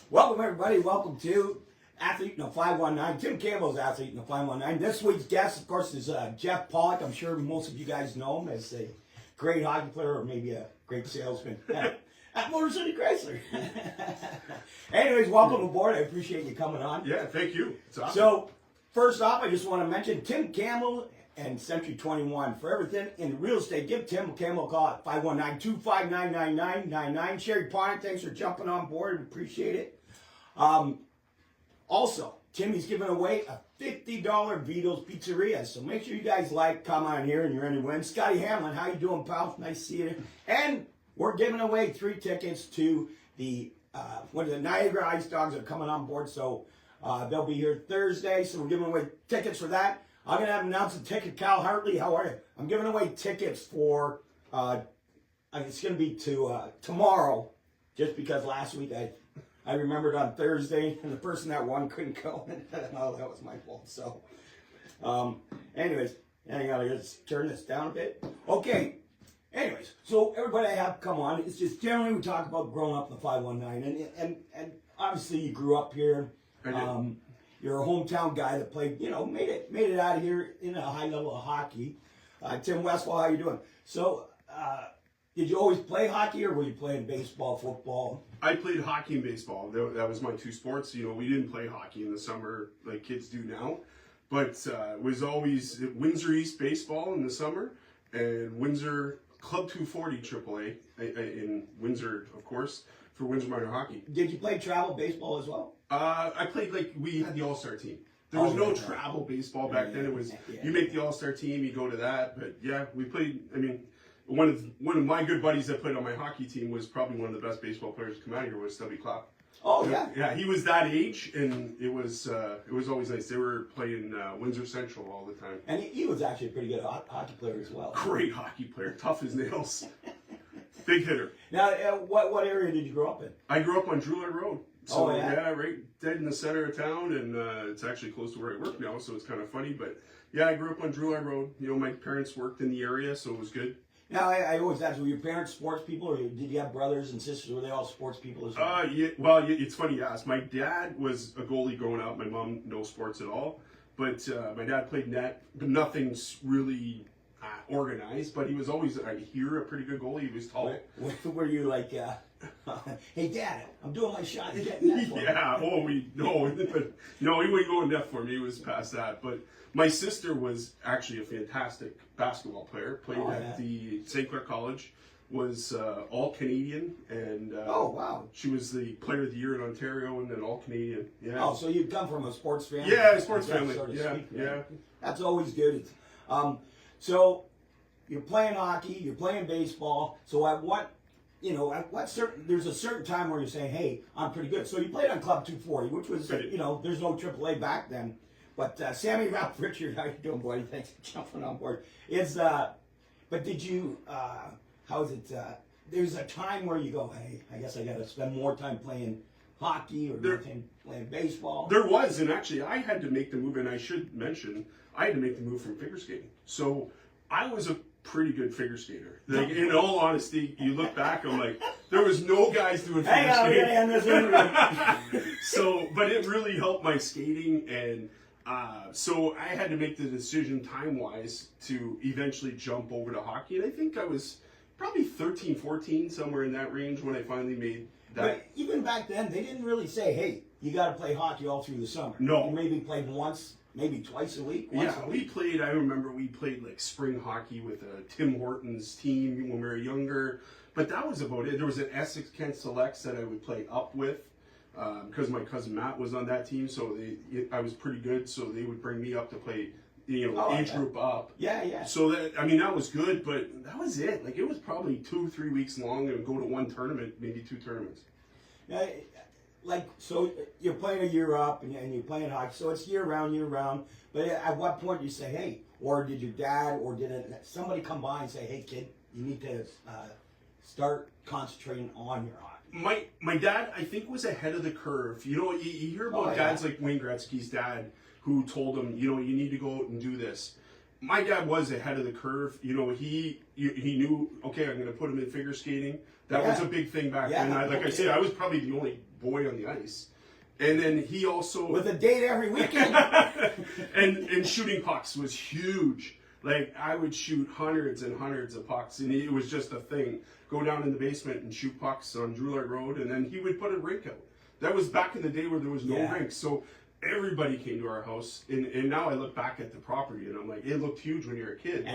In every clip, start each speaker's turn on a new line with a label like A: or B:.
A: Welcome, everybody. Welcome to Athlete in the 519. Tim Campbell's Athlete in the 519. This week's guest, of course, is Jeff Pawluk. I'm sure most of you guys know him as a great hockey player or maybe a great salesman at Motor City Chrysler. Anyways, welcome aboard. I appreciate you coming on.
B: Yeah, thank you. It's awesome.
A: So, first off, I just want to mention Tim Campbell and Century 21. For everything in real estate, give Tim Campbell a call at 519-259-9999. Sherry Pawluk, thanks for jumping on board. Appreciate it. Also, Timmy's giving away a $50 Vito's Pizzeria. So make sure you guys come on here and you're in to win. Scotty Hamlin, how you doing, pal? Nice to see you. And we're giving away 3 tickets to the the Niagara Ice Dogs are coming on board. So they'll be here Thursday. So we're giving away tickets for that. I'm going to have announced a ticket. Cal Hartley, how are you? I'm giving away tickets for, it's going to be to tomorrow, just because last week I remembered on Thursday, and the person that won couldn't go. Oh, that was my fault. So, anyways, hang on, let's turn this down a bit. Okay. Anyways, so everybody I have come on, it's just generally we talk about growing up in the 519, and obviously you grew up here. You're a hometown guy that played, made it out of here in a high level of hockey. Tim Westfall, how you doing? So, did you always play hockey, or were you playing baseball, football?
B: I played hockey and baseball. That was my 2 sports. We didn't play hockey in the summer like kids do now, but it was always Windsor East baseball in the summer and Windsor Club 240 AAA in Windsor, of course, for Windsor Minor Hockey.
A: Did you play travel baseball as well?
B: I played we had the All-Star team. There was no travel baseball back then. It was you make the All-Star team, you go to that. But yeah, we played. I mean, one of my good buddies that played on my hockey team was probably one of the best baseball players to come out here was Stubby Klopp.
A: Oh yeah.
B: Yeah, he was that age, and it was always nice. They were playing Windsor Central all the time.
A: And he was actually a pretty good hockey player as well.
B: Great hockey player, tough as nails, big hitter.
A: Now, what area did you grow up in?
B: I grew up on Drewler Road. So,
A: yeah,
B: right dead in the center of town, and it's actually close to where I work now, so it's kind of funny. But yeah, I grew up on Drewler Road. My parents worked in the area, so it was good.
A: Now, I always ask, were your parents sports people, or did you have brothers and sisters? Were they all sports people as well?
B: Yeah, well, it's funny you ask. My dad was a goalie growing up. My mom, no sports at all. But my dad played net, but nothing's really organized. But he was always, I hear, a pretty good goalie. He was tall.
A: Were you like, hey, Dad, I'm doing my shot. Get net for
B: yeah,
A: me.
B: No, he wouldn't go in net for me. He was past that. But my sister was actually a fantastic basketball player. Played at the St. Clair College, was all Canadian, and
A: oh wow,
B: she was the Player of the Year in Ontario, and then all Canadian. Yeah.
A: Oh, so you come from a sports family?
B: Yeah, a sports family.
A: So
B: yeah.
A: That's always good. So you're playing hockey, you're playing baseball. So at what there's a certain time where you're saying, hey, I'm pretty good. So you played on Club 240, which was, there's no AAA back then. But Sammy Ralph Richard, how you doing, buddy? Thanks for jumping on board. But did you, how is it, there's a time where you go, hey, I guess I got to spend more time playing hockey or more time playing baseball?
B: There was, and actually I had to make the move, and I should mention, I had to make the move from figure skating. So I was a pretty good figure skater. Like, in all honesty, you look back, I'm like, there was no guys doing figure skating. So, but it really helped my skating, and so I had to make the decision time-wise to eventually jump over to hockey, and I think I was probably 13, 14, somewhere in that range when I finally made that.
A: But even back then, they didn't really say, hey, you got to play hockey all through the summer.
B: No.
A: You maybe played once, maybe twice a week.
B: I remember we played like spring hockey with Tim Horton's team when we were younger, but that was about it. There was an Essex Kent Selects that I would play up with. Because my cousin Matt was on that team, so I was pretty good. So they would bring me up to play, age group up.
A: Yeah. So
B: that was good, but that was it. Like, it was probably 2-3 weeks long, and go to one tournament, maybe 2 tournaments.
A: Yeah, so you're playing a year up, and you're playing hockey, so it's year round. But at what point do you say, hey, or did your dad, or did somebody come by and say, hey, kid, you need to start concentrating on your hockey?
B: My dad, I think, was ahead of the curve. You hear about dads like Wayne Gretzky's dad who told him, you need to go out and do this. My dad was ahead of the curve. He knew, okay, I'm going to put him in figure skating. That was a big thing back then. I said, I was probably the only boy on the ice. And then he also
A: with a date every weekend.
B: and shooting pucks was huge. Like I would shoot hundreds and hundreds of pucks, and it was just a thing. Go down in the basement and shoot pucks on Drouillard Road, and then he would put a rink out. That was back in the day where there was no rink, so everybody came to our house. And now I look back at the property, and I'm like, it looked huge when you were a kid.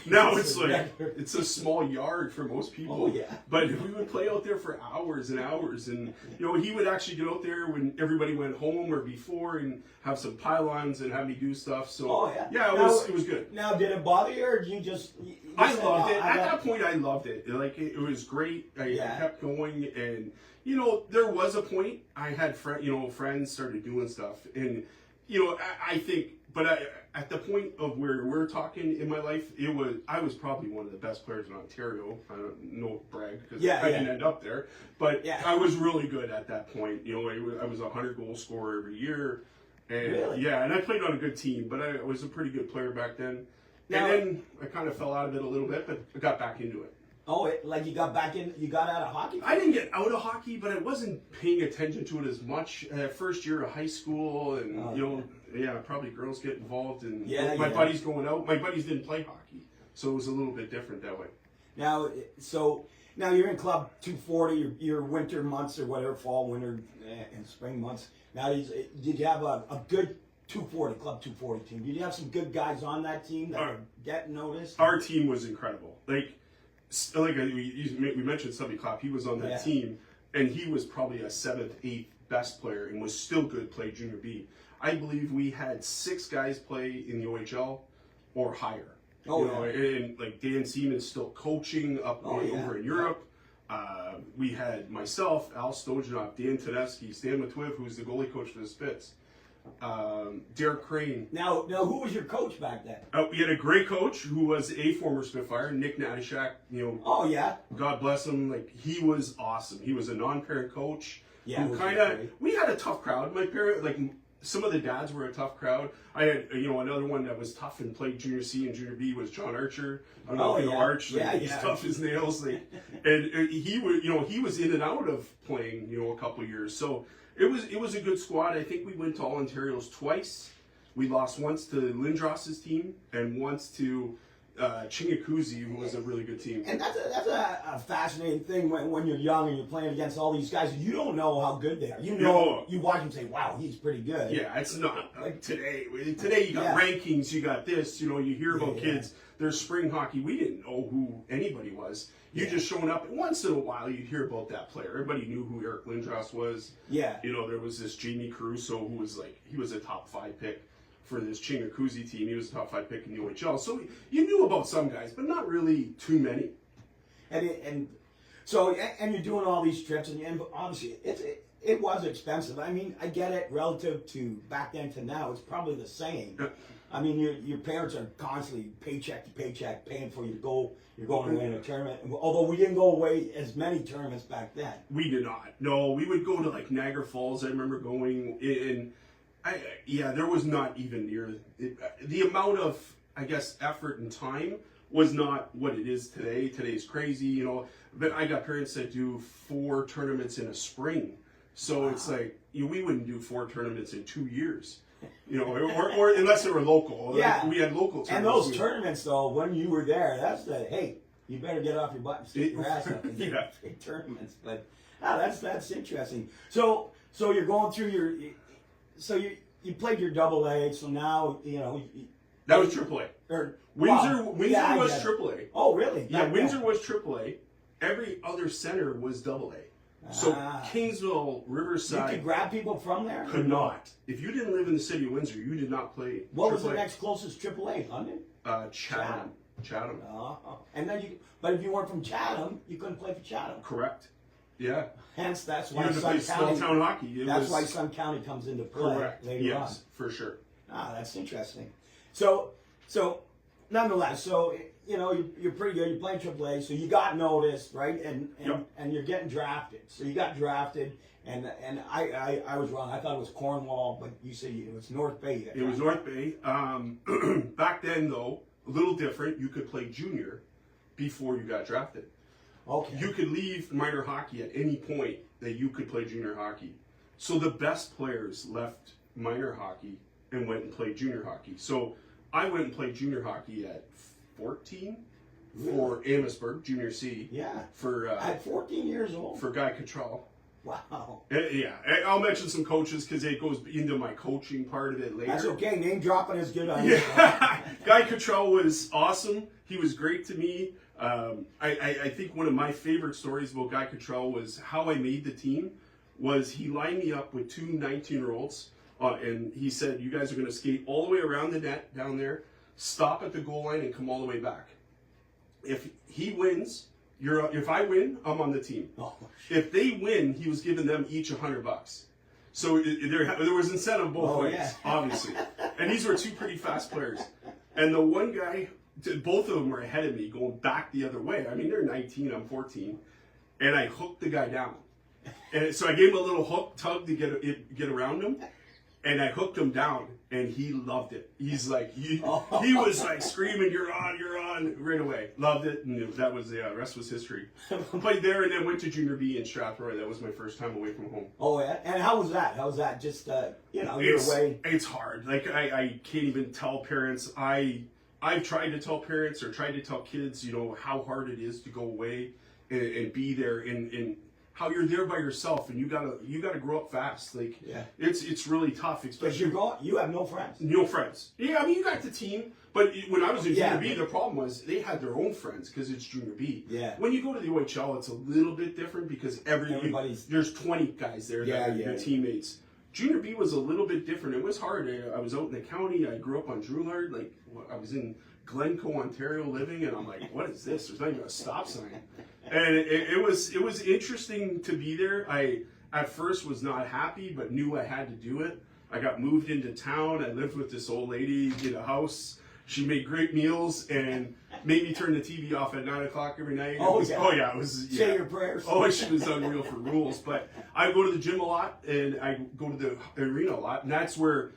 B: Now it's like it's a small yard for most people.
A: Oh, yeah.
B: But we would play out there for hours and hours, and he would actually get out there when everybody went home or before, and have some pylons and have me do stuff. So it was good.
A: Now, did it bother you, or did you just?
B: I loved it. At that point, I loved it. Like it was great. I kept going, and there was a point I had friends started doing stuff, and I think, but at the point of where we're talking in my life, I was probably one of the best players in Ontario. I don't know brag because I didn't end up there, but I was really good at that point. I was a 100-goal scorer every year, and and I played on a good team, but I was a pretty good player back then. And then I kind of fell out of it a little bit, but I got back into it.
A: Oh, like you got out of hockey?
B: I didn't get out of hockey, but I wasn't paying attention to it as much. First year of high school, and probably girls get involved, and my buddies going out. My buddies didn't play hockey, so it was a little bit different that way.
A: Now you're in Club 240, your winter months or whatever, fall, winter, and spring months. Now, did you have a good 240, Club 240 team? Did you have some good guys on that team that were getting noticed?
B: Our team was incredible. We mentioned Stubby Clapp. He was on that team, and he was probably a 7th, 8th best player, and was still good. Played Junior B. I believe we had 6 guys play in the OHL or higher. And like Dan Seaman's still coaching over in Europe. We had myself, Al Stojanov, Dan Tedeschi, Stan Matwiv, who's the goalie coach for the Spits. Derek Crane.
A: Now, who was your coach back then?
B: We had a great coach who was a former Spitfire, Nick Natashak. God bless him. Like he was awesome. He was a non-parent coach. Yeah, we had a tough crowd. My parent, some of the dads were a tough crowd. I had, another one that was tough and played Junior C and Junior B was John Archer. I don't know if you know Arch. He's tough as nails. And he was in and out of playing, a couple of years. So. It was a good squad. I think we went to All Ontario's twice. We lost once to Lindros's team and once to Chingakuzi, who was a really good team. And that's
A: a fascinating thing when you're young and you're playing against all these guys. You don't know how good they are. You watch them and say, "Wow, he's pretty good."
B: Yeah, it's not like today. Today you got rankings, you got this. You hear about kids. There's spring hockey. We didn't know who anybody was. You just showing up. Once in a while, you'd hear about that player. Everybody knew who Eric Lindros was. Yeah. There was this Jamie Caruso who was he was a top 5 pick for this Chingakuzi team. He was a top 5 pick in the OHL. So you knew about some guys, but not really too many.
A: And you're doing all these trips, and obviously it was expensive. I mean, I get it relative to back then to now. It's probably the same. I mean, your parents are constantly paycheck to paycheck paying for you to go. You're going away in a tournament. Although we didn't go away as many tournaments back then.
B: We did not. No, we would go to Niagara Falls. I remember going in. There was not even near the amount of, I guess, effort and time was not what it is today. Today's crazy, But I got parents that do 4 tournaments in a spring, so it's like we wouldn't do 4 tournaments in 2 years. Or unless they were local. Yeah. We had local tournaments.
A: And those tournaments, though, when you were there, that's hey, you better get off your butt and stick your ass up and get tournaments. But that's interesting. So you're going through you played your AA, so now,
B: that was AAA. Windsor was AAA.
A: Oh, really?
B: Yeah, Windsor was AAA. Every other center was AA. So Kingsville, Riverside.
A: You could grab people from there?
B: Could not. If you didn't live in the city of Windsor, you did not play.
A: What was the next closest AAA? London?
B: Chatham.
A: And then but if you weren't from Chatham, you couldn't play for Chatham.
B: Correct. Yeah.
A: Hence, that's why
B: you had to play small town hockey.
A: That's why Sun County comes into play.
B: Correct.
A: Later on.
B: For sure.
A: That's interesting. So nonetheless, you're pretty good. You're playing AAA, so you got noticed, right? And you're getting drafted. So you got drafted, and I was wrong. I thought it was Cornwall, but you said it was North Bay.
B: It was North Bay. Back then, though, a little different. You could play junior before you got drafted.
A: Okay.
B: You could leave minor hockey at any point that you could play junior hockey. So the best players left minor hockey and went and played junior hockey. So I went and played junior hockey at 14 for Amherstburg, Junior C.
A: Yeah.
B: For
A: At 14 years old.
B: for Guy Cottrell.
A: Wow.
B: Yeah, I'll mention some coaches because it goes into my coaching part of it later.
A: That's okay. Name dropping is good on you.
B: Yeah. Guy Cottrell was awesome. He was great to me. I think one of my favorite stories about Guy Cottrell was how I made the team. Was he lined me up with two 19-year-olds, and he said, "You guys are going to skate all the way around the net down there, stop at the goal line, and come all the way back. If he wins, if I win, I'm on the team.
A: Oh,
B: If they win, he was giving them each $100. So there was incentive both ways,
A: yeah.
B: obviously. And these were two pretty fast players. And the one guy, both of them were ahead of me, going back the other way. I mean, they're 19, I'm 14, and I hooked the guy down. And so I gave him a little hook tug to get around him, and I hooked him down, and he loved it. He's like, he was like screaming, you're on, right away. Loved it, and that was, the rest was history. Played there, and then went to junior B in Strathroy. That was my first time away from home.
A: Oh, yeah? And how was that? How was that? Just, you're away.
B: It's hard. Like, I can't even tell parents. I've tried to tell parents or tried to tell kids, how hard it is to go away and be there and how you're there by yourself, and you gotta grow up fast. Like,
A: yeah.
B: It's really tough,
A: Because
B: especially
A: you have no friends.
B: No friends. Yeah, I mean, you got the team, but when I was in junior B, the problem was they had their own friends because it's junior B.
A: Yeah.
B: When you go to the OHL, it's a little bit different because there's 20 guys there that are your teammates. Junior B was a little bit different. It was hard. I was out in the county. I grew up on Drouillard. Like, I was in Glencoe, Ontario, living, and I'm like, what is this? There's not even a stop sign. And it was interesting to be there. I at first was not happy, but knew I had to do it. I got moved into town. I lived with this old lady in a house. She made great meals and made me turn the TV off at 9 o'clock every night. It was.
A: Say your prayers.
B: Oh, she was unreal for rules. But I go to the gym a lot and I go to the arena a lot, and that's where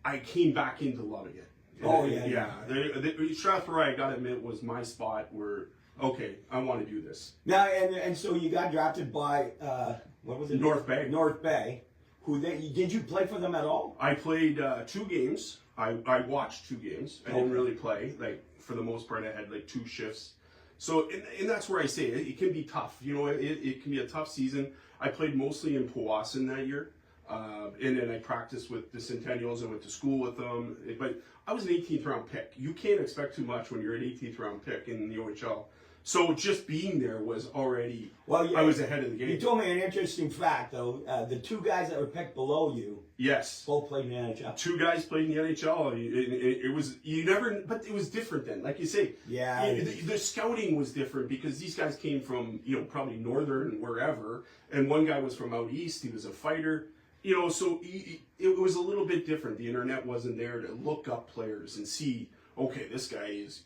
B: I came back into loving it. Strathroy, I gotta admit, was my spot where, okay, I want to do this.
A: Now, and so you got drafted by, what was it?
B: North Bay.
A: North Bay. Did you play for them at all?
B: I played 2 games. I watched 2 games. I didn't really play. Like, for the most part, I had like 2 shifts. So, and that's where I say it can be tough. It can be a tough season. I played mostly in Powassan that year. And then I practiced with the Centennials. I went to school with them. But I was an 18th round pick. You can't expect too much when you're an 18th round pick in the OHL. So just being there was already, I was ahead of the game.
A: You told me an interesting fact, though. The 2 guys that were picked below you,
B: yes,
A: both played in the NHL.
B: 2 guys played in the NHL. But it was different then. Like you say, the scouting was different because these guys came from, probably northern, wherever, and one guy was from out east. He was a fighter. So it was a little bit different. The internet wasn't there to look up players and see, okay, this guy is,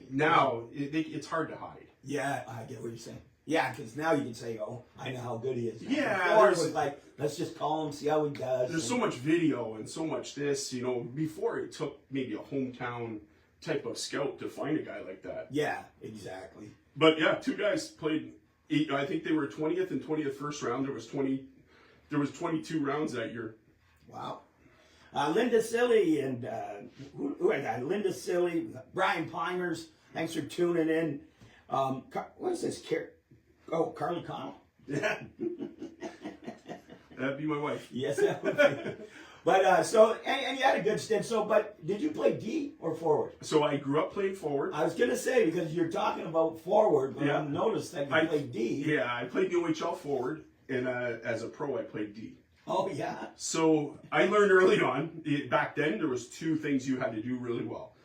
B: now it's hard to hide.
A: Yeah, I get what you're saying. Yeah, because now you can say, oh, I know how good he is.
B: Yeah.
A: Before it was like, let's just call him, see how he does.
B: There's so much video and so much this, before it took maybe a hometown type of scout to find a guy like that.
A: Yeah, exactly.
B: But yeah, 2 guys played, I think they were 20th and 20th first round. There was 22 rounds that year.
A: Wow. Linda Silly and who had that? Linda Silly, Brian Pimers. Thanks for tuning in. What is this? Carly Connell.
B: Yeah. That'd be my wife.
A: Yes, that would be. But and you had a good stint. But did you play D or forward?
B: So I grew up playing forward.
A: I was gonna say because you're talking about forward, but I noticed that you played D.
B: Yeah, I played the OHL forward, and as a pro, I played D.
A: Oh yeah.
B: So I learned early on. Back then, there was 2 things you had to do really well: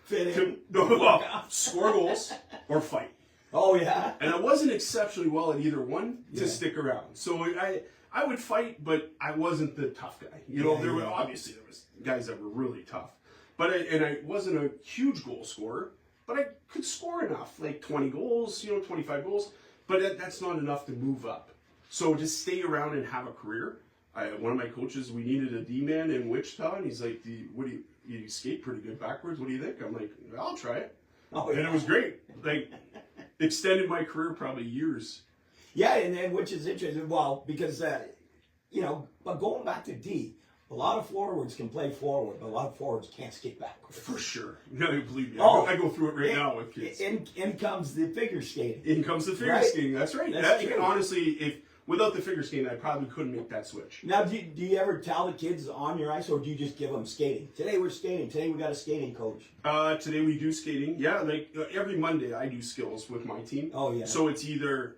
B: score goals or fight.
A: Oh yeah.
B: And I wasn't exceptionally well at either one to stick around. So I would fight, but I wasn't the tough guy. There was guys that were really tough, but I wasn't a huge goal scorer. But I could score enough, like 20 goals, 25 goals. But that's not enough to move up. So to stay around and have a career, one of my coaches, we needed a D-man in Wichita, and he's like, you skate pretty good backwards. What do you think? I'm like, I'll try it. Oh, yeah. And it was great. Like, extended my career probably years.
A: Yeah, and which is interesting. Well, because but going back to D, a lot of forwards can play forward, but a lot of forwards can't skate backwards.
B: For sure. No, believe me.
A: Oh,
B: I go through it right now with kids.
A: In comes the figure skating.
B: In comes the figure
A: Right?
B: skating. That's right.
A: That's true.
B: Honestly, without the figure skating, I probably couldn't make that switch.
A: Now, do you ever tell the kids on your ice, or do you just give them skating? Today we're skating. Today we got a skating coach.
B: Today we do skating. Yeah, every Monday I do skills with my team.
A: Oh, yeah.
B: So it's either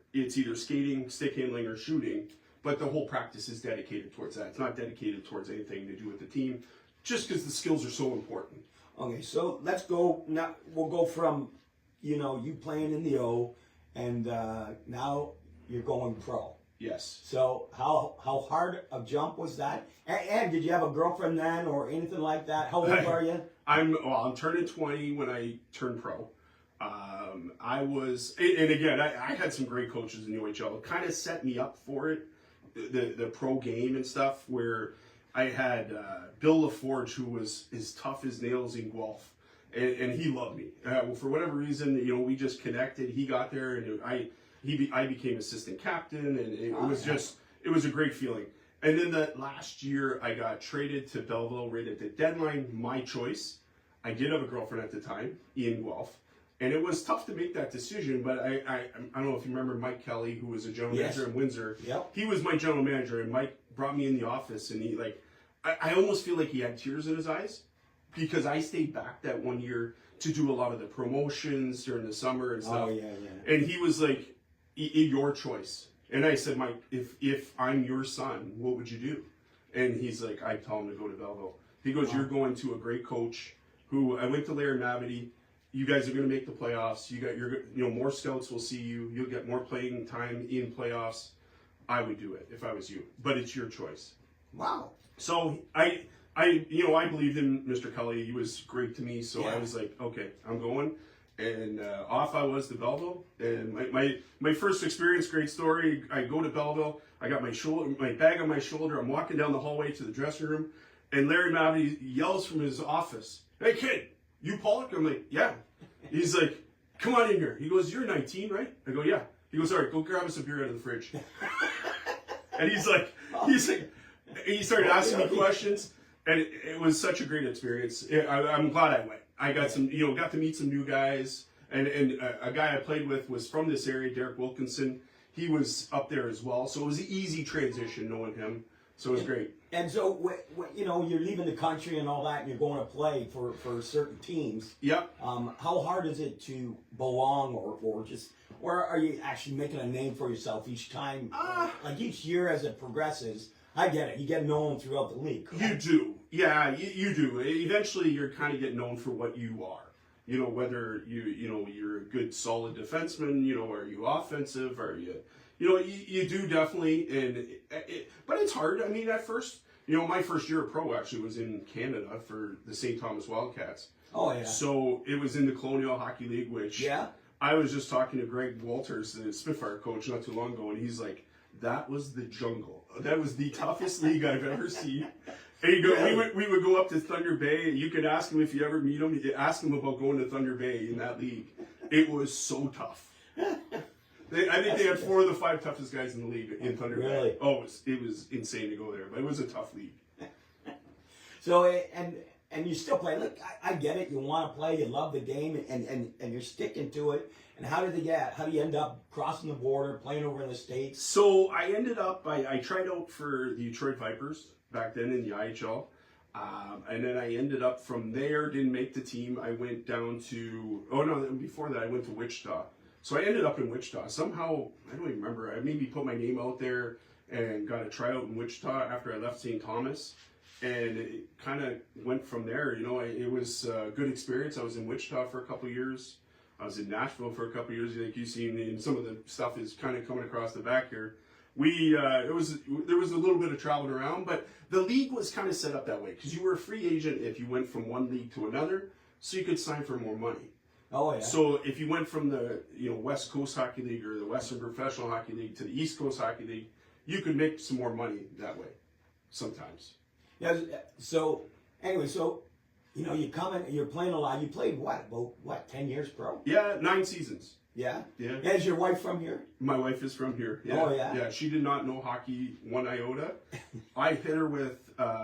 B: skating, stick handling, or shooting. But the whole practice is dedicated towards that. It's not dedicated towards anything to do with the team, just because the skills are so important.
A: Okay, so let's go. Now we'll go from, you playing in the O, and now you're going pro.
B: Yes.
A: So how hard a jump was that? And did you have a girlfriend then, or anything like that? How old are you?
B: I'm turning 20 when I turn pro. I was, and again, I had some great coaches in the OHL. It kind of set me up for it, the pro game and stuff, where I had Bill LaForge, who was as tough as nails in Guelph, and he loved me. For whatever reason, we just connected. He got there, and I became assistant captain, and it was a great feeling. And then the last year, I got traded to Belleville right at the deadline, my choice. I did have a girlfriend at the time, in Guelph. And it was tough to make that decision, but I don't know if you remember Mike Kelly, who was a general manager in Windsor.
A: Yep.
B: He was my general manager, and Mike brought me in the office, and I almost feel like he had tears in his eyes, because I stayed back that 1 year to do a lot of the promotions during the summer and stuff.
A: Oh, yeah.
B: And he was like, your choice. And I said, Mike, if I'm your son, what would you do? And he's like, I tell him to go to Belleville. He goes, you're going to a great coach who, I went to Larry Mavity. You guys are going to make the playoffs. More scouts will see you. You'll get more playing time in playoffs. I would do it if I was you, but it's your choice.
A: Wow.
B: So I believed in Mr. Kelly. He was great to me. So I was like, okay, I'm going. And off I was to Belleville. And my first experience, great story. I go to Belleville. I got my bag on my shoulder. I'm walking down the hallway to the dressing room, and Larry Mavity yells from his office, "Hey kid, you Pawluk?" I'm like, "Yeah." He's like, "Come on in here." He goes, "You're 19, right?" I go, "Yeah." He goes, "All right, go grab us a beer out of the fridge." And he started asking me questions, and it was such a great experience. I'm glad I went. I got got to meet some new guys, and a guy I played with was from this area, Derek Wilkinson. He was up there as well, so it was an easy transition knowing him. So it was great.
A: And so, when you're leaving the country and all that, and you're going to play for certain teams.
B: Yep.
A: How hard is it to belong, or are you actually making a name for yourself each time? Like each year as it progresses, I get it. You get known throughout the league. Correct?
B: You do. Yeah, you do. Eventually, you're kind of getting known for what you are. Whether you're a good, solid defenseman. Are you offensive? Are you? You do definitely, but it's hard. I mean, at first, my first year of pro actually was in Canada for the St. Thomas Wildcats.
A: Oh, yeah.
B: So it was in the Colonial Hockey League, which I was just talking to Greg Walters, the Spitfire coach, not too long ago, and he's like, that was the jungle. That was the toughest league I've ever seen. And we would go up to Thunder Bay. You could ask him if you ever meet him. You ask him about going to Thunder Bay in that league. It was so tough. I think they had 4 of the 5 toughest guys in the league in Thunder Bay. Oh, it was insane to go there, but it was a tough league.
A: So, and you still play. Look, I get it. You want to play. You love the game, and you're sticking to it. And how do you end up crossing the border, playing over in the States?
B: So I ended up, I tried out for the Detroit Vipers back then in the IHL. And then I ended up from there, didn't make the team. I went down to, before that I went to Wichita. So I ended up in Wichita. Somehow, I don't even remember, I maybe put my name out there and got a tryout in Wichita after I left St. Thomas. And it kind of went from there. It was a good experience. I was in Wichita for a couple of years. I was in Nashville for a couple of years. Like you see, and some of the stuff is kind of coming across the back here. There was a little bit of traveling around, but the league was kind of set up that way because you were a free agent if you went from one league to another, so you could sign for more money.
A: Oh yeah.
B: So if you went from the West Coast Hockey League or the Western Professional Hockey League to the East Coast Hockey League, you could make some more money that way. Sometimes.
A: Yeah. So anyway, you come in, you're playing a lot. You played about 10 years pro?
B: Yeah, 9 seasons.
A: Yeah?
B: Yeah.
A: Yeah, is your wife from here?
B: My wife is from here. Yeah.
A: Oh, yeah?
B: Yeah, she did not know hockey one iota. I hit her with,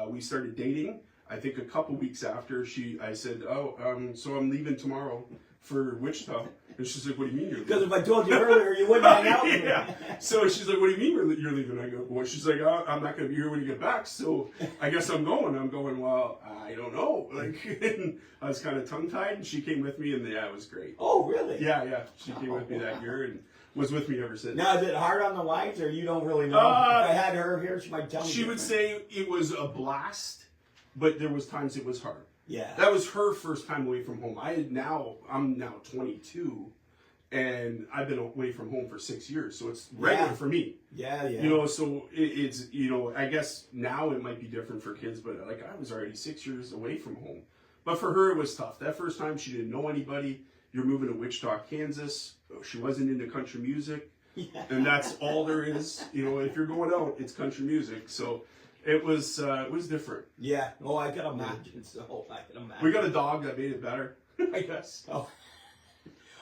B: we started dating. I think a couple weeks after I said, so I'm leaving tomorrow for Wichita. And she's like, what do you mean you're
A: Because
B: leaving?
A: if I told you earlier, you wouldn't hang out with me.
B: Yeah. So she's like, what do you mean you're leaving? I go, well, she's like, I'm not going to be here when you get back. So I guess I'm going. I'm going, well, I don't know. Like, and I was kind of tongue-tied, and she came with me, and yeah, it was great.
A: Oh, really?
B: Yeah. She came with me that year and was with me ever since.
A: Now, is it hard on the wives, or you don't really know? If I had her here, she might tell me.
B: She would say it was a blast, but there was times it was hard.
A: Yeah.
B: That was her first time away from home. I'm now 22, and I've been away from home for 6 years, so it's regular for me.
A: Yeah.
B: You know, so it's I guess now it might be different for kids, but like I was already 6 years away from home. But for her, it was tough. That first time, she didn't know anybody. You're moving to Wichita, Kansas. She wasn't into country music, and that's all there is. You know, if you're going out, it's country music. So it was different.
A: Yeah. Oh, I can imagine. So I can imagine.
B: We got a dog that made it better, I guess.
A: Oh.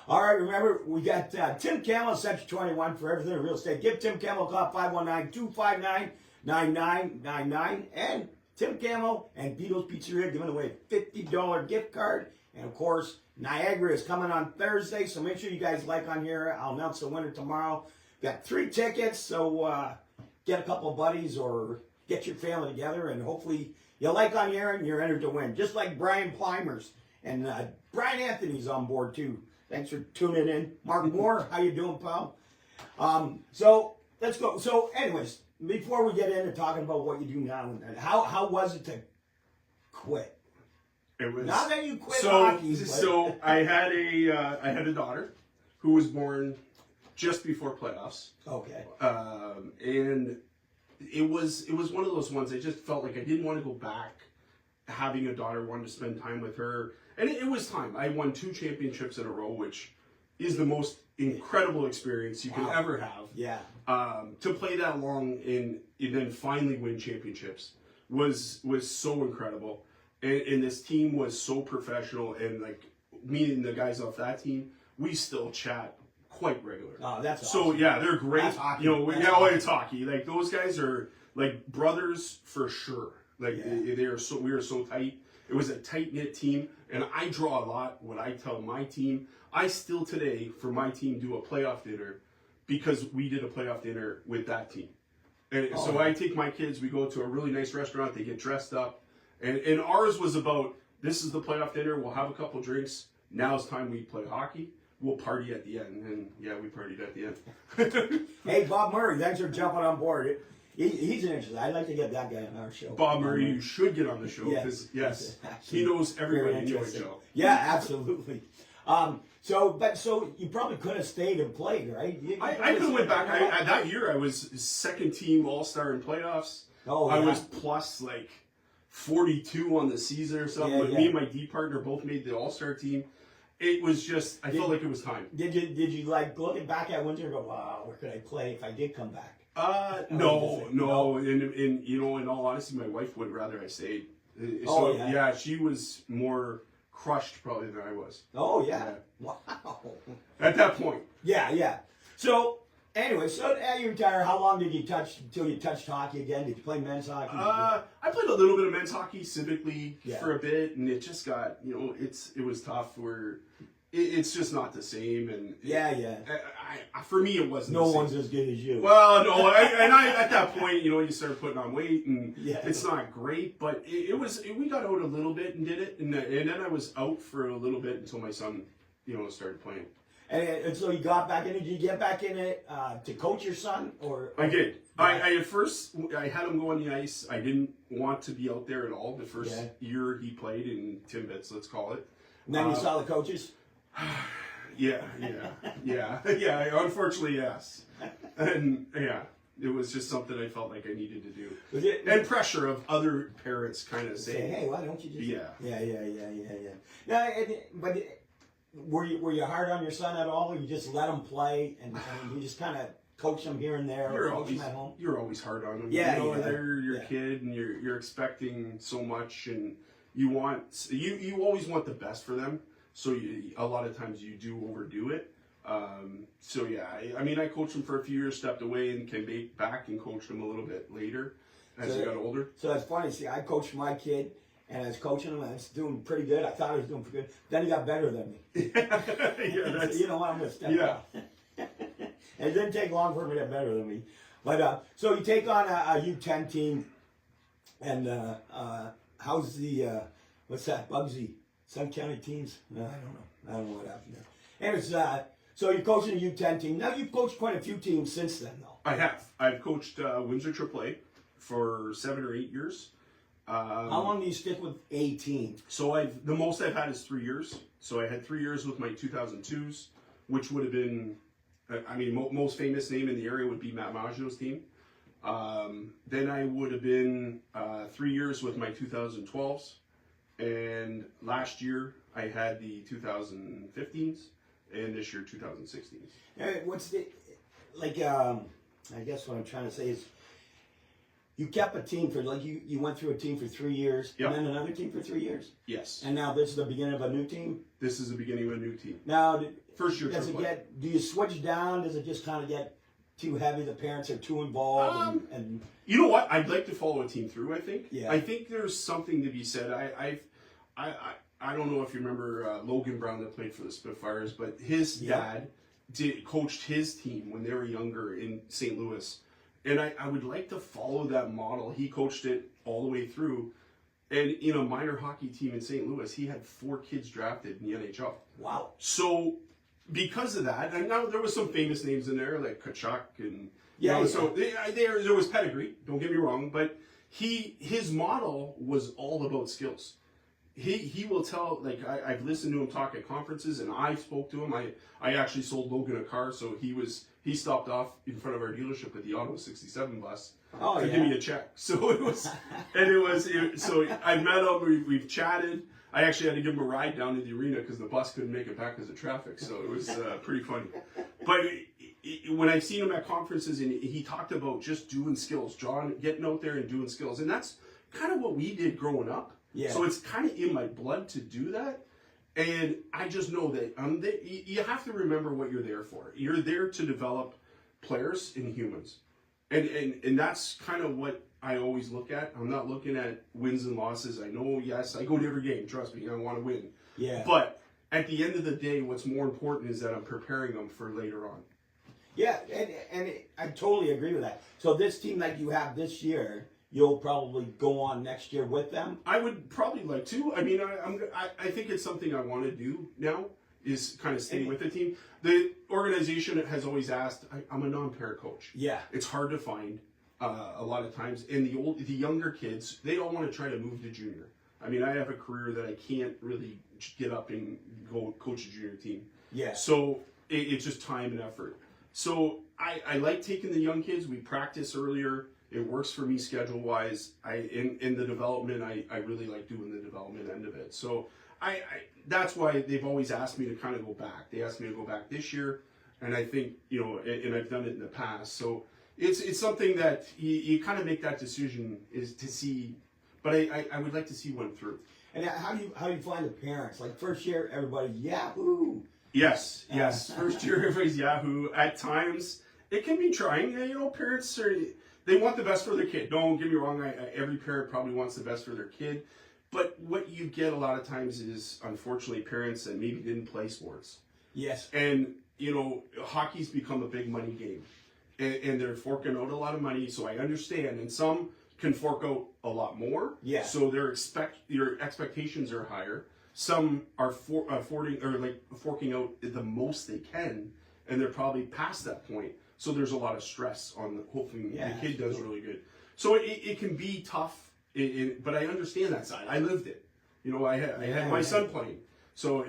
A: All right, remember, we got Tim Campbell, Section 21 for everything in real estate. Give Tim Campbell a call, 519-259-9999. And Tim Campbell and Beatles Pizzeria giving away a $50 gift card. And, of course, Niagara is coming on Thursday, so make sure you guys like on here. I'll announce the winner tomorrow. Got 3 tickets, so get a couple of buddies or get your family together, and hopefully you like on here and you're entered to win. Just like Brian Plymers. And Brian Anthony's on board, too. Thanks for tuning in. Mark Moore, how you doing, pal? So let's go. So anyways, before we get into talking about what you do now, and how was it to quit?
B: It was
A: Not that you quit hockey.
B: So I had a daughter who was born just before playoffs.
A: Okay.
B: And it was one of those ones. I just felt like I didn't want to go back. Having a daughter, wanted to spend time with her. And it was time. I won 2 championships in a row, which is the most incredible experience you can ever have.
A: Yeah.
B: To play that long and then finally win championships was so incredible. And this team was so professional. And like me and the guys off that team, we still chat quite regularly.
A: Oh, that's
B: so
A: awesome.
B: Yeah, they're great.
A: That's hockey.
B: You know,
A: That's
B: it's hockey. Like those guys are like brothers for sure. Like we are so tight. It was a tight-knit team, and I draw a lot when I tell my team. I still today, for my team, do a playoff dinner because we did a playoff dinner with that team. And so I take my kids, we go to a really nice restaurant, they get dressed up, and ours was about, this is the playoff dinner, we'll have a couple drinks, now it's time we play hockey, we'll party at the end. And yeah, we partied at the end.
A: Hey, Bob Murray, thanks for jumping on board. He's an interesting. I'd like to get that guy on our show.
B: Bob Murray, you should get on the show because he knows everybody in your show.
A: Yeah, absolutely. So you probably could have stayed and played, right?
B: I could have went back. That year, I was second team All-Star in playoffs.
A: Oh, yeah.
B: I was plus like 42 on the season or something.
A: Yeah.
B: Me and my D partner both made the All-Star team. It was just, I felt like it was time.
A: Did you like looking back at winter and go, wow, where could I play if I did come back?
B: No. And you know, in all honesty, my wife would rather I stayed. She was more crushed probably than I was.
A: Oh yeah. Wow.
B: At that point.
A: Yeah. So anyway, at you retire, how long did you touch until you touched hockey again? Did you play men's hockey?
B: I played a little bit of men's hockey, Civic League for a bit, and it just got, it was tough. It's just not the same, and for me it wasn't.
A: No
B: the same.
A: one's as good as you.
B: Well, no, I at that point, you start putting on weight, and it's not great. But we got out a little bit and did it, and then I was out for a little bit until my son, started playing.
A: And so you got back in it. Did you get back in it to coach your son, or?
B: I did. I at first I had him go on the ice. I didn't want to be out there at all. The first year he played in Timbits, let's call it.
A: And then you saw the coaches.
B: Yeah. Unfortunately, yes. And it was just something I felt like I needed to do. And pressure of other parents kind of saying,
A: "Hey, why don't you just?"
B: Yeah.
A: But were you hard on your son at all, or you just let him play and you just kind of coach him here and there, or coach him at home?
B: You're always hard on him. They're your kid, and you're expecting so much, and you always want the best for them. So a lot of times you do overdo it, So yeah, I mean, I coached him for a few years, stepped away, and came back and coached him a little bit later as he got older.
A: So that's funny. See, I coached my kid, and I was coaching him, and I was doing pretty good. I thought I was doing pretty good. Then he got better than me.
B: Yeah, that's,
A: So, you know what? I'm going to step up. And it didn't take long for him to get better than me. But so you take on a U10 team, and how's the what's that? Bugsy Sun County teams? No, I don't know what happened there. And it's so you're coaching a U10 team. Now you've coached quite a few teams since then, though.
B: I have. I've coached Windsor AAA for 7 or 8 years.
A: How long do you stick with a team?
B: So the most I've had is 3 years. So I had 3 years with my 2002s, which would have been, I mean, most famous name in the area would be Matt Maggio's team. Then I would have been 3 years with my 2012s. And last year I had the 2015s, and this year 2016s.
A: What's the, like, I guess what I'm trying to say is, you kept a team for, like, you went through a team for 3 years,
B: Yep.
A: and then another team for 3 years.
B: Yes.
A: And now this is the beginning of a new team?
B: This is the beginning of a new team.
A: Now,
B: First year
A: does it
B: AAA.
A: do you switch down? Does it just kind of get too heavy? The parents are too involved? And
B: You know what? I'd like to follow a team through, I think.
A: Yeah.
B: I think there's something to be said. I don't know if you remember Logan Brown that played for the Spitfires, but his dad coached his team when they were younger in St. Louis. And I would like to follow that model. He coached it all the way through. And in a minor hockey team in St. Louis, he had 4 kids drafted in the NHL.
A: wow.
B: So because of that, and now there was some famous names in there like Kachuk and
A: Yeah,
B: so there was pedigree. Don't get me wrong, but his model was all about skills. He will tell, like, I've listened to him talk at conferences, and I spoke to him. I actually sold Logan a car, so he stopped off in front of our dealership at the Auto 67 bus to give me a check. So so I met him. We've chatted. I actually had to give him a ride down to the arena because the bus couldn't make it back because of traffic. So it was pretty funny. But when I've seen him at conferences, and he talked about just doing skills, John, getting out there and doing skills, and that's kind of what we did growing up.
A: Yeah.
B: So it's kind of in my blood to do that. And I just know that you have to remember what you're there for. You're there to develop players and humans. And that's kind of what I always look at. I'm not looking at wins and losses. I know, yes, I go to every game. Trust me, I want to win.
A: Yeah.
B: But at the end of the day, what's more important is that I'm preparing them for later on.
A: Yeah, and I totally agree with that. So this team that you have this year, you'll probably go on next year with them?
B: I would probably like to. I mean, I think it's something I want to do now, is kind of stay with the team. The organization has always asked, I'm a non-pair coach.
A: Yeah.
B: It's hard to find a lot of times. And the younger kids, they all want to try to move to junior. I mean, I have a career that I can't really get up and go coach a junior team.
A: Yeah.
B: So it's just time and effort. So I like taking the young kids. We practice earlier. It works for me schedule-wise. In the development, I really like doing the development end of it. So that's why they've always asked me to kind of go back. They asked me to go back this year, and I think, and I've done it in the past. So it's something that you kind of make that decision is to see, but I would like to see one through.
A: And how do you find the parents? Like first year, everybody Yahoo.
B: Yes. First year, everybody's Yahoo. At times, it can be trying. Parents they want the best for their kid. Don't get me wrong. Every parent probably wants the best for their kid. But what you get a lot of times is, unfortunately, parents that maybe didn't play sports.
A: Yes.
B: And, hockey's become a big money game. And they're forking out a lot of money, so I understand. And some can fork out a lot more.
A: Yeah.
B: So your expectations are higher. Some are forking out the most they can, and they're probably past that point. So there's a lot of stress on hoping the kid does really good. So it can be tough, but I understand that side. I lived it. I had my son playing. So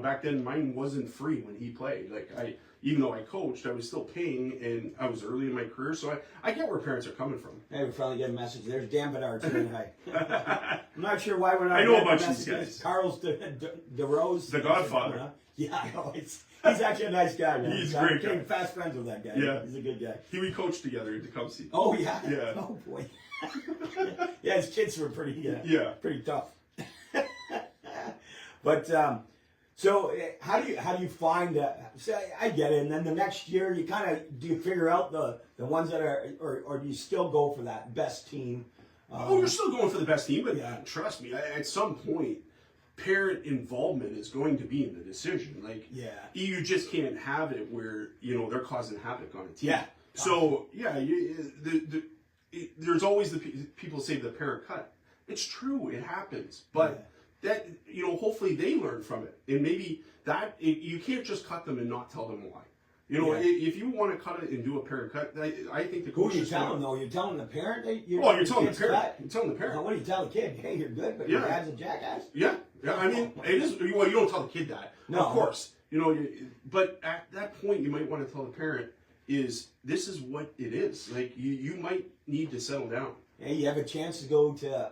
B: back then mine wasn't free when he played. Like even though I coached, I was still paying, and I was early in my career. So I get where parents are coming from.
A: Hey, we finally get a message. There's Dan Bedard saying hi. I'm not sure why we're not.
B: I know a
A: getting
B: bunch of these
A: messages.
B: guys.
A: Carl's DeRose.
B: The Godfather.
A: Yeah, I know. He's actually a nice guy, man.
B: He's a great guy.
A: I became fast friends with that guy.
B: Yeah.
A: He's a good guy.
B: We coached together in Tecumseh.
A: Oh, yeah?
B: Yeah.
A: Oh, boy. Yeah, his kids were pretty tough. But, So how do you find that? So I get it, and then the next year you kind of do you figure out the ones that are, or do you still go for that best team?
B: You're still going for the best team, but
A: Yeah.
B: trust me, at some point, parent involvement is going to be in the decision. Like,
A: Yeah.
B: you just can't have it where they're causing havoc on a team.
A: Yeah.
B: So there's always people say the parent cut. It's true, it happens, but that hopefully they learn from it, and maybe you can't just cut them and not tell them why. If you want to cut it and do a parent cut, I think the coach.
A: Who are you telling though? You're telling the parent that you're.
B: You're telling the parent.
A: Cut?
B: You're telling the parent.
A: Now, what do you tell the kid? Hey, you're good, but your dad's a jackass.
B: Yeah. I mean, it is. Well, you don't tell the kid that.
A: No.
B: Of course. But at that point, you might want to tell the parent this is what it is. Like you might need to settle down.
A: Hey, you have a chance to go to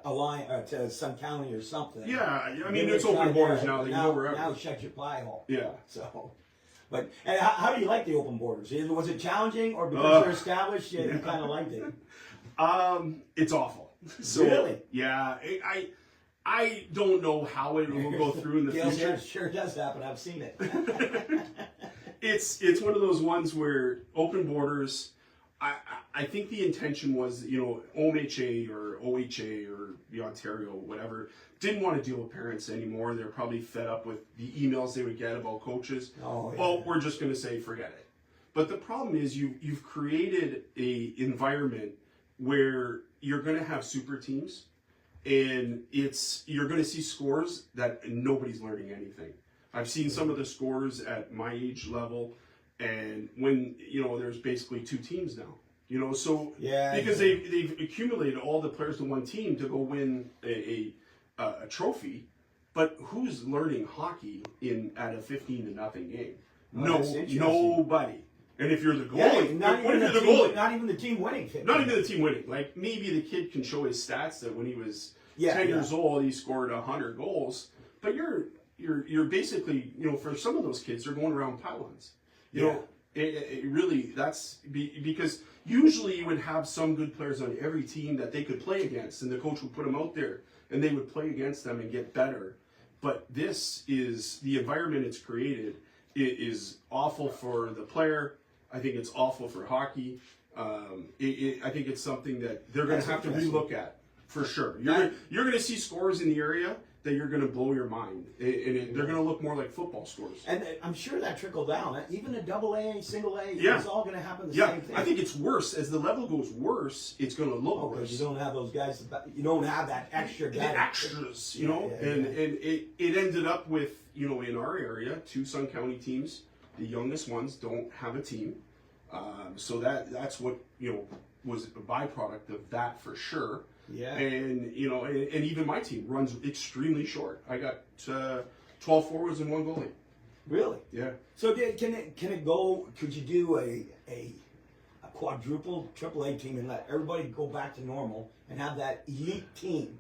A: to Sun County or something.
B: Yeah, I mean it's open borders now. They can go wherever.
A: Now shut your pie hole.
B: Yeah.
A: So, but and how do you like the open borders? Was it challenging, or because they're established, you kind of liked it?
B: It's awful. So,
A: really?
B: Yeah. I don't know how it will go through in the
A: Gail
B: future.
A: said, sure does happen. I've seen it.
B: It's one of those ones where open borders. I think the intention was, OMHA or OHA or the Ontario, whatever, didn't want to deal with parents anymore. They're probably fed up with the emails they would get about coaches.
A: Oh, yeah.
B: Well, we're just going to say forget it. But the problem is you've created a environment where you're going to have super teams, and you're going to see scores that nobody's learning anything. I've seen some of the scores at my age level, and when there's basically two teams now, so because they've accumulated all the players to one team to go win a trophy, but who's learning hockey at a 15-0 game? Nobody. And if you're the goalie,
A: not even the team winning.
B: Not even the team winning. Like maybe the kid can show his stats that when he was 10 years old he scored 100 goals, but you're basically for some of those kids they're going around pylons. It really that's because usually you would have some good players on every team that they could play against, and the coach would put them out there and they would play against them and get better. But this is the environment it's created. It is awful for the player. I think it's awful for hockey. I think it's something that they're going to have to relook at for sure. You're going to see scores in the area that you're going to blow your mind, and they're going to look more like football scores.
A: And I'm sure that trickled down. Even a AA, single A, it's all going to happen the same thing.
B: I think it's worse. As the level goes worse, it's going to look worse.
A: You don't have those guys. You don't have that extra guy.
B: The extras, and it ended up with, in our area, 2 Sun County teams. The youngest ones don't have a team. So that's what, was a byproduct of that for sure.
A: Yeah.
B: And, and even my team runs extremely short. I got 12 forwards and 1 goalie.
A: Really?
B: Yeah.
A: So can it go, could you do a quadruple AAA team and let everybody go back to normal and have that elite team?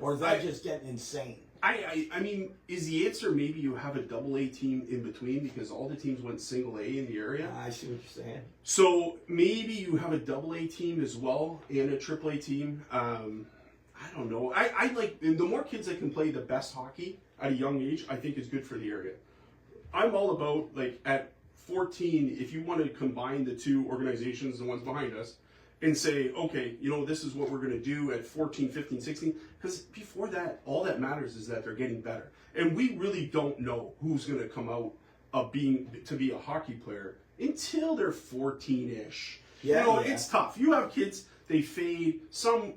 A: Or is that just getting insane?
B: I mean, is the answer maybe you have a AA team in between because all the teams went single A in the area?
A: I see what you're saying.
B: So maybe you have a AA team as well and a AAA team. I don't know. I like the more kids that can play the best hockey at a young age, I think is good for the area. I'm all about, like, at 14, if you want to combine the two organizations, the ones behind us, and say, okay, this is what we're going to do at 14, 15, 16. Because before that, all that matters is that they're getting better. And we really don't know who's going to come out of to be a hockey player until they're 14-ish. It's tough. You have kids, they fade. Some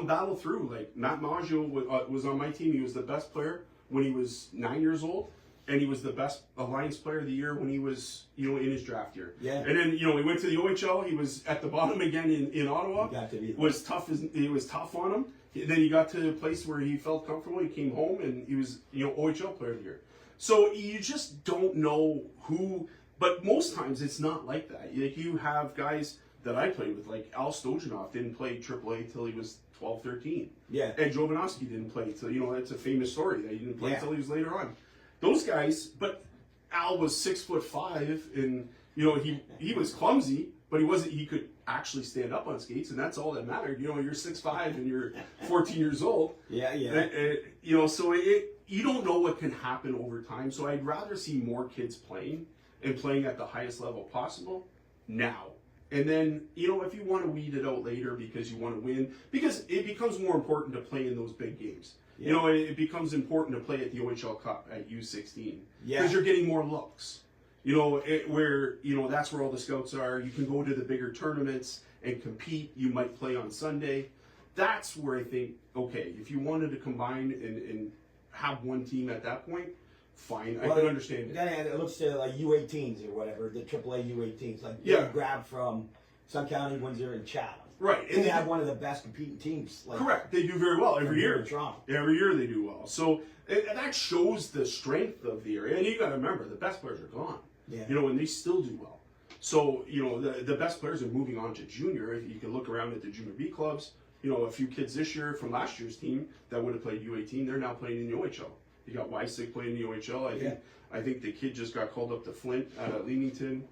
B: battle through. Like Matt Maggio was on my team. He was the best player when he was 9 years old. And he was the best Alliance Player of the Year when he was, in his draft year. Yeah. And then, he went to the OHL. He was at the bottom again in Ottawa. It was tough on him. Then he got to a place where he felt comfortable. He came home and he was, OHL Player of the Year. So you just don't know who. But most times it's not like that. Like you have guys that I played with, like Al Stojanov didn't play AAA till he was 12, 13. Yeah. Ed Jovanovski didn't play till, that's a famous story that he didn't play till he was later on. Those guys, but Al was 6'5", and he was clumsy, but he could actually stand up on skates, and that's all that mattered. You know, you're 6'5" and you're 14 years old.
A: Yeah.
B: You know, so you don't know what can happen over time. So I'd rather see more kids playing and playing at the highest level possible now. And then, you know, if you want to weed it out later because you want to win, because it becomes more important to play in those big games. Yeah. You know, it becomes important to play at the OHL Cup at U16 because you're getting more looks. You know, where, you know, that's where all the scouts are. You can go to the bigger tournaments and compete. You might play on Sunday. That's where I think, okay, if you wanted to combine and have one team at that point, fine, I can understand it.
A: Then it looks to like U18s or whatever, the AAA U18s, like grabbed from Sun County, Windsor, and Chatham.
B: Right.
A: And they have one of the best competing teams. Like,
B: correct. They do very well every year.
A: Toronto.
B: Every year they do well. So that shows the strength of the area. And you got to remember, the best players are gone.
A: Yeah.
B: You know, and they still do well. So, you know, the best players are moving on to junior. If you can look around at the junior B clubs, you know, a few kids this year from last year's team that would have played U18, they're now playing in the OHL. You got Weissig playing in the OHL. I think the kid just got called up to Flint out of Leamington,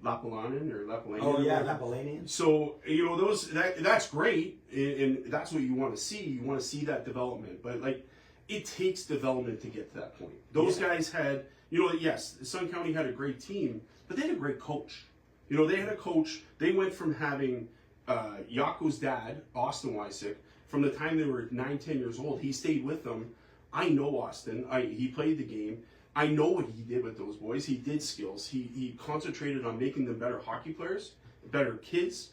B: Lapalainen or Lapalainen.
A: Oh yeah, Lapalainen.
B: So you know that's great, and that's what you want to see. You want to see that development, but like it takes development to get to that point. Those guys had, you know, yes, Sun County had a great team, but they had a great coach. You know, they had a coach. They went from having Jako's dad, Austin Weissig, from the time they were 9-10 years old. He stayed with them. I know Austin. He played the game. I know what he did with those boys. He did skills. He concentrated on making them better hockey players, better kids.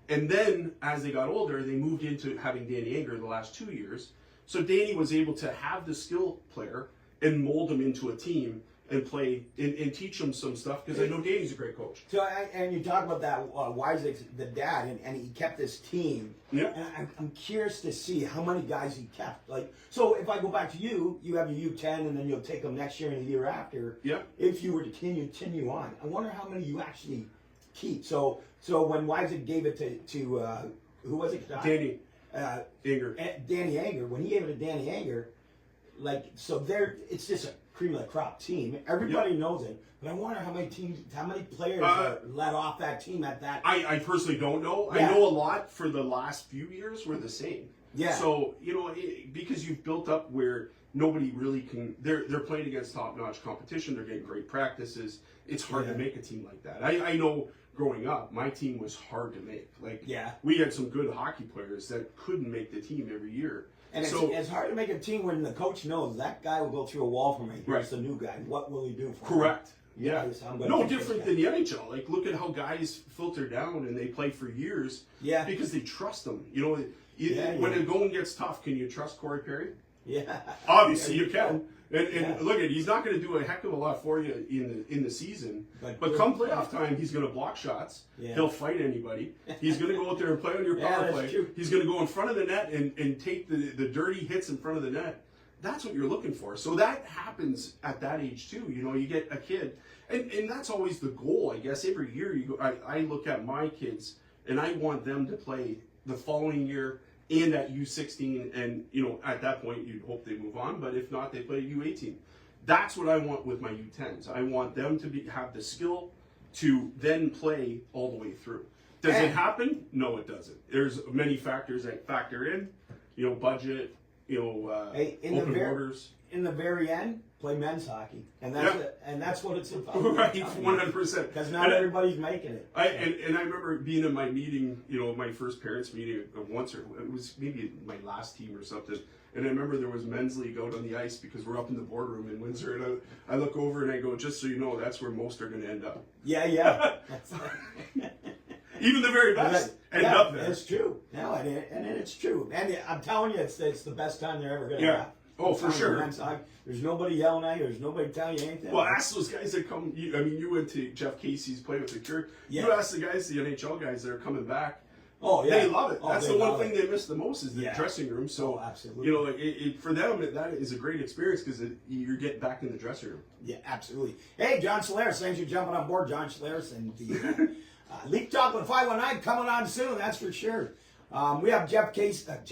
B: And then as they got older, they moved into having Danny Anger the last 2 years. So Danny was able to have the skill player and mold him into a team and play and teach him some stuff, because I know Danny's a great coach.
A: So and you talk about that Weissig, the dad, and he kept this team.
B: Yeah.
A: And I'm curious to see how many guys he kept. Like, so if I go back to you have your U10, and then you'll take them next year and the year after.
B: Yeah.
A: If you were to continue on, I wonder how many you actually keep. So when Weissig gave it to who was it?
B: Danny Anger.
A: Danny Anger. When he gave it to Danny Anger, like, so it's just a cream of the crop team. Everybody knows it, but I wonder how many players are let off that team at that.
B: I personally don't know. Yeah. I know a lot for the last few years were the same.
A: Yeah.
B: So you know, because you've built up where nobody really can. They're playing against top-notch competition. They're getting great practices. It's hard to make a team like that. I know. Growing up, my team was hard to make. Like, we had some good hockey players that couldn't make the team every year.
A: And it's hard to make a team when the coach knows that guy will go through a wall for me. Here's the new guy. What will he do for me?
B: Correct. Yeah. No different than the NHL. Like, look at how guys filter down and they play for years. Yeah. Because they trust them. You know, when the going gets tough, can you trust Corey Perry?
A: Yeah.
B: Obviously, you can. And look at, he's not going to do a heck of a lot for you in the season, but come playoff time, he's going to block shots. Yeah. He'll fight anybody. He's going to go out there and play on your power play. True. He's going to go in front of the net and take the dirty hits in front of the net. That's what you're looking for. So that happens at that age too. You know, you get a kid, and that's always the goal, I guess. Every year I look at my kids, and I want them to play the following year and at U16, and you know, at that point you'd hope they move on, but if not, they play U18. That's what I want with my U10s. I want them to have the skill to then play all the way through. Does it happen? No, it doesn't. There's many factors that factor in, you know, budget, you know, open borders.
A: In the very end, play men's hockey, and that's what it's about.
B: Right, 100%.
A: Because not everybody's making it.
B: And I remember being in my meeting, you know, my first parents' meeting once, or it was maybe my last team or something. And I remember there was men's league out on the ice because we're up in the boardroom in Windsor, and I look over and I go, just so you know, that's where most are going to end up.
A: Yeah.
B: Even the very best end up there.
A: It's true. No, and it's true. And I'm telling you, it's the best time they're ever going to have.
B: Oh, for sure.
A: There's nobody yelling at you. There's nobody telling you anything.
B: Well, ask those guys that come. You went to Jeff Casey's play with the Cure. Yeah. You ask the guys, the NHL guys that are coming back. Oh, yeah. They love it. That's the one thing they miss the most is the dressing room. So,
A: absolutely.
B: You know, for them, that is a great experience because you're getting back in the dressing room.
A: Yeah, absolutely. Hey, John Solaris, thanks for jumping on board. John Solaris and the Leaf Talk with 519 coming on soon, that's for sure. We have Jeff Pawluk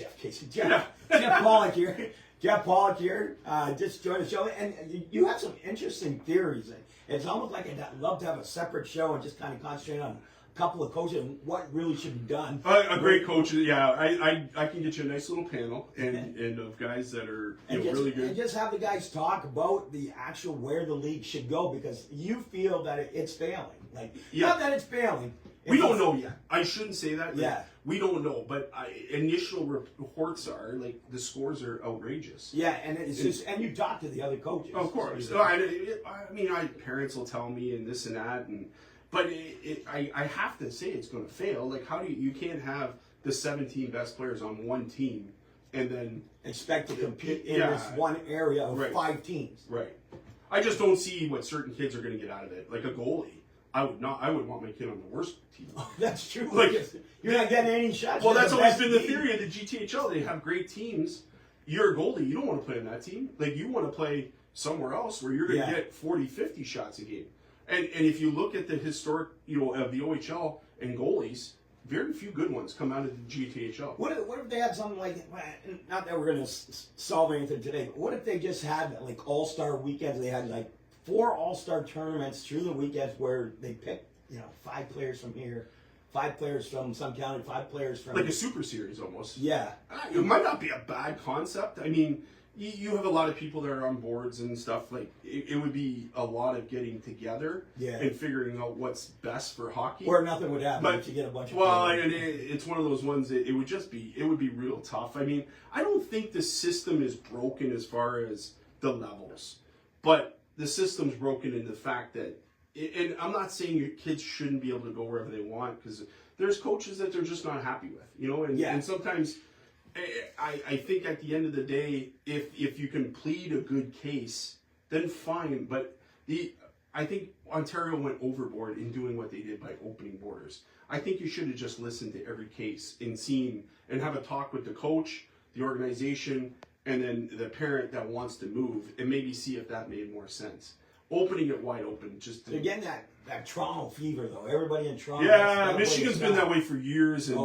A: here. Jeff Pawluk here, just joined the show, and you have some interesting theories. It's almost like I'd love to have a separate show and just kind of concentrate couple of coaches and what really should be done.
B: A great coach, yeah. I can get you a nice little panel and of guys that are really good.
A: And just have the guys talk about the actual where the league should go, because you feel that it's failing. Like, not that it's failing.
B: We don't know yet. I shouldn't say that.
A: Yeah.
B: We don't know, but initial reports are like the scores are outrageous.
A: Yeah, and it's just, and you talk to the other coaches.
B: Of course. Parents will tell me and this and that, but I have to say it's going to fail. Like, how do you can't have the 17 best players on one team and then
A: expect to compete in this one area of 5 teams.
B: Right. I just don't see what certain kids are going to get out of it. Like a goalie. I would want my kid on the worst team.
A: Oh, that's true.
B: Like,
A: you're not getting any shots.
B: Well, that's always been the theory of the GTHL. They have great teams. You're a goalie. You don't want to play on that team. Like, you want to play somewhere else where you're going to get 40, 50 shots a game. And if you look at the historic, of the OHL and goalies, very few good ones come out of the GTHL.
A: What if they had something like, not that we're going to solve anything today, but what if they just had like all-star weekends? They had like 4 all-star tournaments through the weekends where they picked, 5 players from here, 5 players from some county, 5 players from...
B: Like a super series almost.
A: Yeah.
B: It might not be a bad concept. I mean, you have a lot of people that are on boards and stuff. Like, it would be a lot of getting together and figuring out what's best for hockey.
A: Where nothing would happen if you get a bunch of...
B: Well, and it's one of those ones that it would be real tough. I mean, I don't think the system is broken as far as the levels, but the system's broken in the fact that, and I'm not saying your kids shouldn't be able to go wherever they want, because there's coaches that they're just not happy with, and sometimes I think at the end of the day, if you can plead a good case, then fine. But I think Ontario went overboard in doing what they did by opening borders. I think you should have just listened to every case and seen and have a talk with the coach, the organization, and then the parent that wants to move, and maybe see if that made more sense. Opening it wide open, just to...
A: Again, that Toronto fever, though. Everybody in Toronto...
B: Yeah, Michigan's been that way for years, and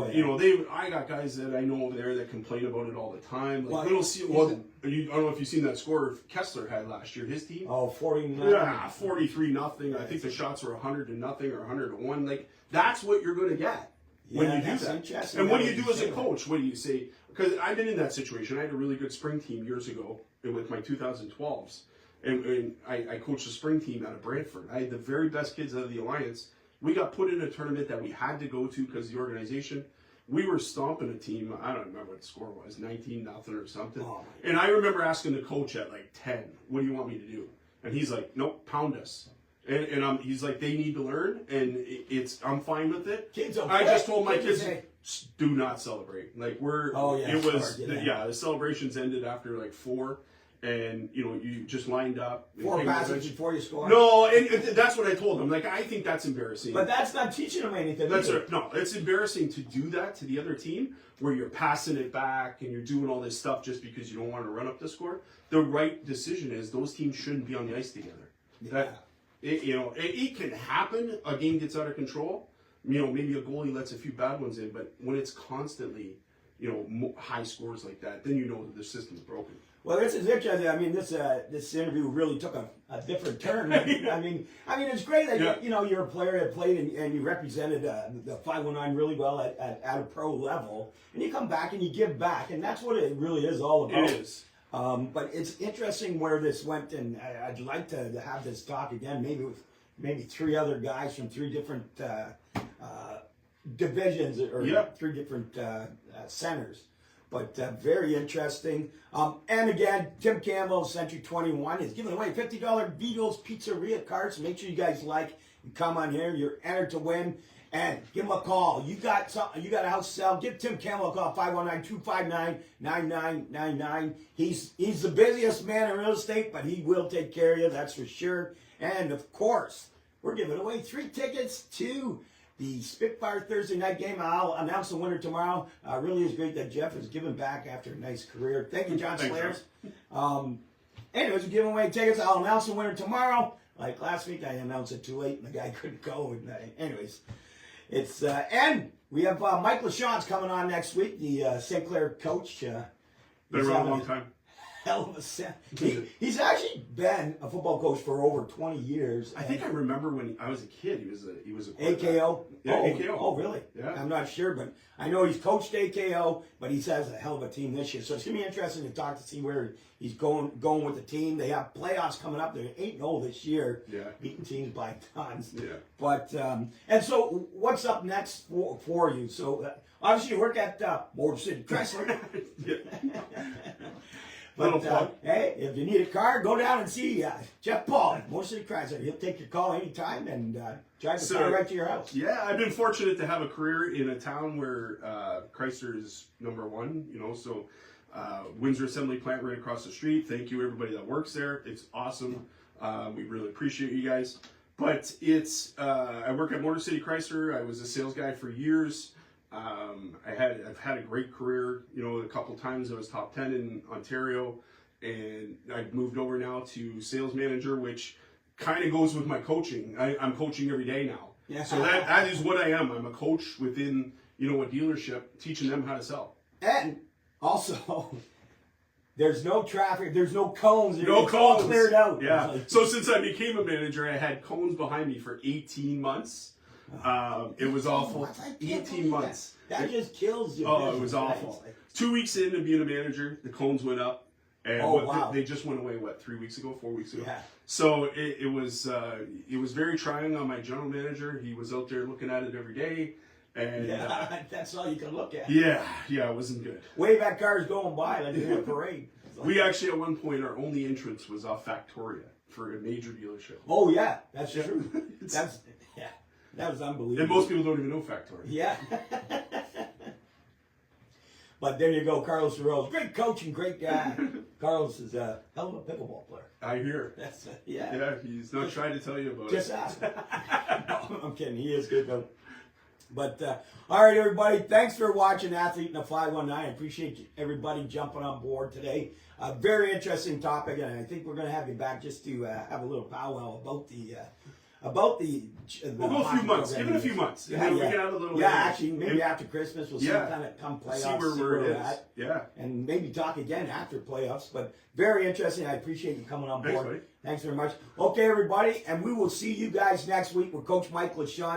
B: I got guys that I know over there that complain about it all the time. Like, I don't know if you've seen that score Kessler had last year, his team.
A: Oh, 40-0.
B: Yeah, 43-0. I think the shots were 100-0 or 100-1. Like, that's what you're going to get when you do that. And what do you do as a coach? What do you say? Because I've been in that situation. I had a really good spring team years ago with my 2012s. And I coached the spring team out of Brantford. I had the very best kids out of the Alliance. We got put in a tournament that we had to go to because of the organization. We were stomping a team. I don't remember what the score was, 19-0 or something. Oh, and I remember asking the coach at like 10, what do you want me to do? And he's like, nope, pound us. And he's like, they need to learn, and I'm fine with it. I just told my kids, do not celebrate. Like, the celebrations ended after like 4. And you just lined up
A: 4 passes before you score.
B: No, and that's what I told them. Like, I think that's embarrassing.
A: But that's not teaching them anything.
B: No, it's embarrassing to do that to the other team, where you're passing it back and you're doing all this stuff just because you don't want to run up the score. The right decision is those teams shouldn't be on the ice together. It can happen. A game gets out of control. Maybe a goalie lets a few bad ones in, but when it's constantly, high scores like that, then the system's broken.
A: Well, this is interesting. I mean, this interview really took a different turn. I mean, it's great that you're a player that played and you represented the 519 really well at a pro level, and you come back and you give back, and that's what it really is all about.
B: It is.
A: But it's interesting where this went, and I'd like to have this talk again, maybe 3 other guys from 3 different divisions or 3 different centers. But very interesting. And again, Tim Campbell, Century 21, is giving away $50 Vito's Pizzeria cards. Make sure you guys and come on here. You're entered to win. And give him a call. You got a house to sell. Give Tim Campbell a call, 519-259-9999. He's the busiest man in real estate, but he will take care of you, that's for sure. And, of course, we're giving away 3 tickets to the Spitfire Thursday night game. I'll announce the winner tomorrow. Really is great that Jeff is giving back after a nice career. Thank you, John Slayers. Anyways, we're giving away tickets. I'll announce the winner tomorrow. Like last week, I announced it too late, and the guy couldn't go. Anyways, it's and we have Mike LaChance coming on next week, the St. Clair coach.
B: Been around a long time.
A: hell of a set. He's actually been a football coach for over 20 years.
B: I think I remember when I was a kid, he was a quarterback.
A: AKO?
B: Yeah, AKO.
A: Oh, really?
B: Yeah.
A: I'm not sure, but I know he's coached AKO, but he has a hell of a team this year. So it's going to be interesting to talk to see where he's going with the team. They have playoffs coming up. They're 8-0 this year, beating teams by tons.
B: Yeah.
A: But, and so what's up next for you? So obviously you work at Motor City Chrysler. But hey, if you need a car, go down and see Jeff Pawluk, Motor City Chrysler. He'll take your call anytime and drive the car right to your house.
B: Yeah, I've been fortunate to have a career in a town where Chrysler is #1. You know, so Windsor Assembly Plant right across the street. Thank you everybody that works there. It's awesome. We really appreciate you guys. But it's I work at Motor City Chrysler. I was a sales guy for years. I've had a great career. You know, a couple times I was top 10 in Ontario, and I've moved over now to sales manager, which kind of goes with my coaching. I'm coaching every day now. Yeah. So that is what I am. I'm a coach within, you know, a dealership, teaching them how to sell.
A: And also, there's no traffic, there's no cones.
B: No
A: it's
B: cones.
A: all cleared out.
B: Yeah. So since I became a manager, I had cones behind me for 18 months. It was awful. 18 months.
A: That just kills you.
B: Oh, it was awful. 2 weeks into being a manager, the cones went up, and they just went away. 3 weeks ago, 4 weeks ago. Yeah. So it was very trying on my general manager. He was out there looking at it every day, and
A: that's all you can look at.
B: Yeah, it wasn't good.
A: Wave at cars going by like in a parade.
B: We actually at one point our only entrance was off Factoria for a major dealership.
A: Oh yeah, that's true. That was unbelievable.
B: And most people don't even know Factoria.
A: Yeah. But there you go, Carlos Rose. Great coach and great guy. Carlos is a hell of a pickleball player.
B: I hear. Yeah, he's not trying to tell you about
A: just it. Just ask. No, I'm kidding. He is good though. But all right, everybody. Thanks for watching Athlete in the 519. I appreciate everybody jumping on board today. A very interesting topic, and I think we're going to have you back just to have a little powwow about the.
B: We'll go a few months. Give it a few months. We can have a little.
A: Yeah, actually, maybe after Christmas we'll see kind of come playoffs.
B: See where we're at. Yeah.
A: And maybe talk again after playoffs. But very interesting. I appreciate you coming on board.
B: Thanks, buddy.
A: Thanks very much. Okay, everybody, and we will see you guys next week with Coach Mike LaShawn.